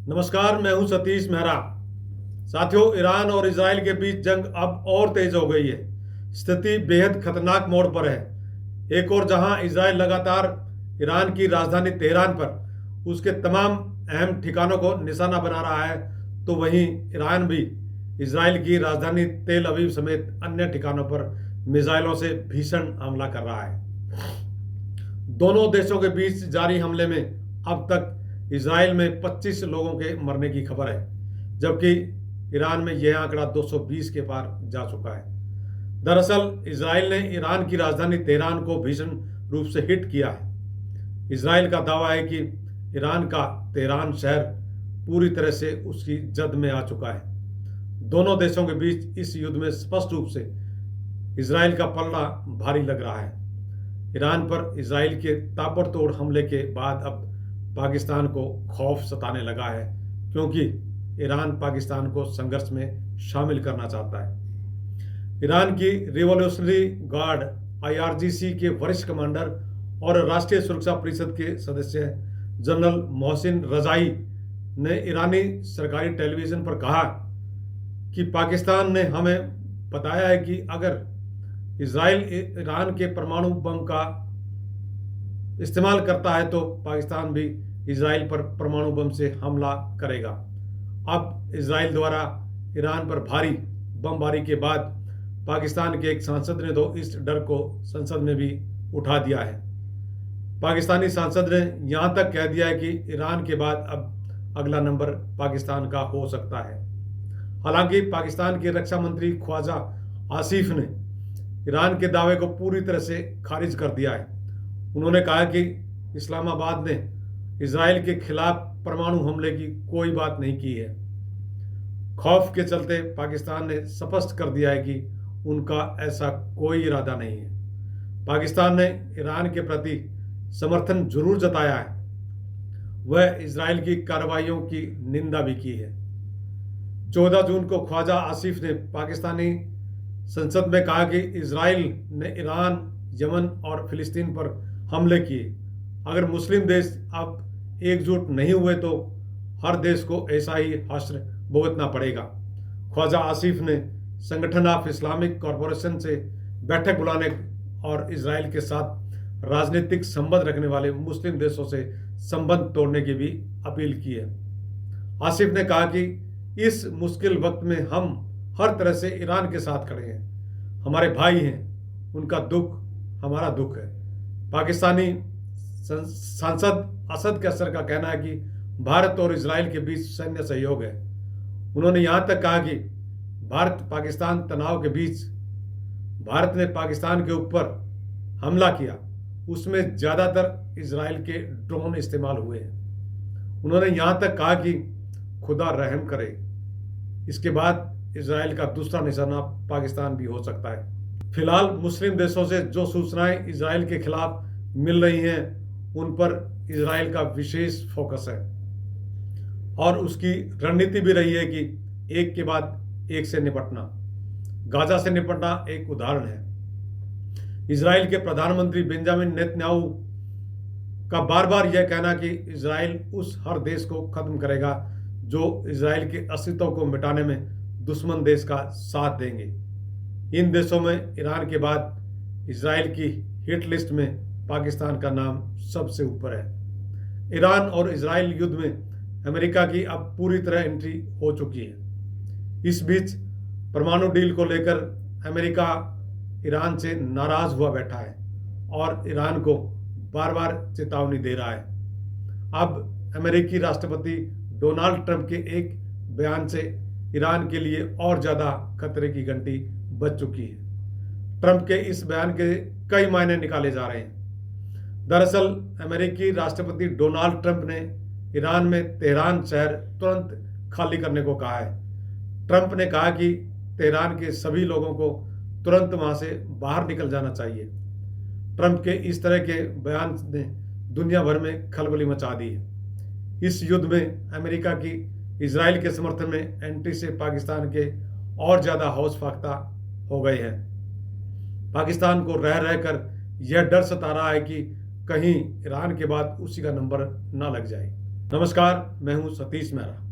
नमस्कार, मैं हूं सतीश मेहरा। साथियों, ईरान और इजराइल के बीच जंग अब और तेज हो गई है। स्थिति बेहद खतरनाक मोड़ पर है। एक और जहां इजराइल लगातार ईरान की राजधानी तेहरान पर उसके तमाम अहम ठिकानों को निशाना बना रहा है, तो वहीं ईरान भी इजराइल की राजधानी तेल अवीव समेत अन्य ठिकानों पर मिसाइलों से भीषण हमला कर रहा है। दोनों देशों के बीच जारी हमले में अब तक इजराइल में 25 लोगों के मरने की खबर है, जबकि ईरान में यह आंकड़ा 220 के पार जा चुका है। दरअसल इजराइल ने ईरान की राजधानी तेहरान को भीषण रूप से हिट किया है। इजराइल का दावा है कि ईरान का तेहरान शहर पूरी तरह से उसकी जद में आ चुका है। दोनों देशों के बीच इस युद्ध में स्पष्ट रूप से इजराइल का पलड़ा भारी लग रहा है। ईरान पर इजराइल के ताबड़तोड़ हमले के बाद अब पाकिस्तान को खौफ सताने लगा है, क्योंकि ईरान पाकिस्तान को संघर्ष में शामिल करना चाहता है। ईरान की रिवॉल्यूशनरी गार्ड आईआरजीसी के वरिष्ठ कमांडर और राष्ट्रीय सुरक्षा परिषद के सदस्य जनरल मोहसिन रजाई ने ईरानी सरकारी टेलीविजन पर कहा कि पाकिस्तान ने हमें बताया है कि अगर इजराइल ईरान के परमाणु बम का इस्तेमाल करता है तो पाकिस्तान भी इजराइल पर परमाणु बम से हमला करेगा। अब इजराइल द्वारा ईरान पर भारी बमबारी के बाद पाकिस्तान के एक सांसद ने तो इस डर को संसद में भी उठा दिया है। पाकिस्तानी सांसद ने यहां तक कह दिया है कि ईरान के बाद अब अगला नंबर पाकिस्तान का हो सकता है। हालांकि पाकिस्तान के रक्षा मंत्री ख्वाजा आसिफ ने ईरान के दावे को पूरी तरह से खारिज कर दिया है। उन्होंने कहा कि इस्लामाबाद ने इजराइल के खिलाफ परमाणु हमले की कोई बात नहीं की है। खौफ के चलते पाकिस्तान ने स्पष्ट कर दिया है कि उनका ऐसा कोई इरादा नहीं है। पाकिस्तान ने ईरान के प्रति समर्थन जरूर जताया है, वह इजराइल की कार्रवाइयों की निंदा भी की है। 14 जून को ख्वाजा आसिफ ने पाकिस्तानी संसद में कहा कि इजराइल ने ईरान, यमन और फिलिस्तीन पर हमले किए। अगर मुस्लिम देश अब एकजुट नहीं हुए तो हर देश को ऐसा ही हश्र भुगतना पड़ेगा। ख्वाजा आसिफ ने संगठन ऑफ इस्लामिक कॉरपोरेशन से बैठक बुलाने और इजराइल के साथ राजनीतिक संबंध रखने वाले मुस्लिम देशों से संबंध तोड़ने की भी अपील की है। आसिफ ने कहा कि इस मुश्किल वक्त में हम हर तरह से ईरान के साथ खड़े हैं। हमारे भाई हैं, उनका दुख हमारा दुख है। पाकिस्तानी सांसद असद कैसर का कहना है कि भारत और इजराइल के बीच सैन्य सहयोग है। उन्होंने यहां तक कहा कि भारत पाकिस्तान तनाव के बीच भारत ने पाकिस्तान के ऊपर हमला किया, उसमें ज्यादातर इजराइल के ड्रोन इस्तेमाल हुए हैं। उन्होंने यहां तक कहा कि खुदा रहम करे, इसके बाद इजराइल का दूसरा निशाना पाकिस्तान भी हो सकता है। फिलहाल मुस्लिम देशों से जो सूचनाएं इजराइल के खिलाफ मिल रही हैं, उन पर इजराइल का विशेष फोकस है और उसकी रणनीति भी रही है कि एक के बाद एक से निपटना। गाजा से निपटना एक उदाहरण है। इजराइल के प्रधानमंत्री बेंजामिन नेतन्याहू का बार बार यह कहना कि इजराइल उस हर देश को खत्म करेगा जो इजराइल के अस्तित्व को मिटाने में दुश्मन देश का साथ देंगे। इन देशों में ईरान के बाद इजराइल की हिट लिस्ट में पाकिस्तान का नाम सबसे ऊपर है। ईरान और इजराइल युद्ध में अमेरिका की अब पूरी तरह एंट्री हो चुकी है। इस बीच परमाणु डील को लेकर अमेरिका ईरान से नाराज हुआ बैठा है और ईरान को बार बार चेतावनी दे रहा है। अब अमेरिकी राष्ट्रपति डोनाल्ड ट्रंप के एक बयान से ईरान के लिए और ज्यादा खतरे की घंटी बज चुकी है। ट्रंप के इस बयान के कई मायने निकाले जा रहे हैं। दरअसल अमेरिकी राष्ट्रपति डोनाल्ड ट्रंप ने ईरान में तेहरान शहर तुरंत खाली करने को कहा है। ट्रंप ने कहा कि तेहरान के सभी लोगों को तुरंत वहां से बाहर निकल जाना चाहिए। ट्रंप के इस तरह के बयान ने दुनिया भर में खलबली मचा दी है। इस युद्ध में अमेरिका की इजराइल के समर्थन में एंट्री से पाकिस्तान के और ज्यादा हौस फाख्ता हो गए हैं। पाकिस्तान को रह रहकर यह डर सता रहा है कि कहीं ईरान के बाद उसी का नंबर ना लग जाए। नमस्कार, मैं हूं सतीश मेहरा।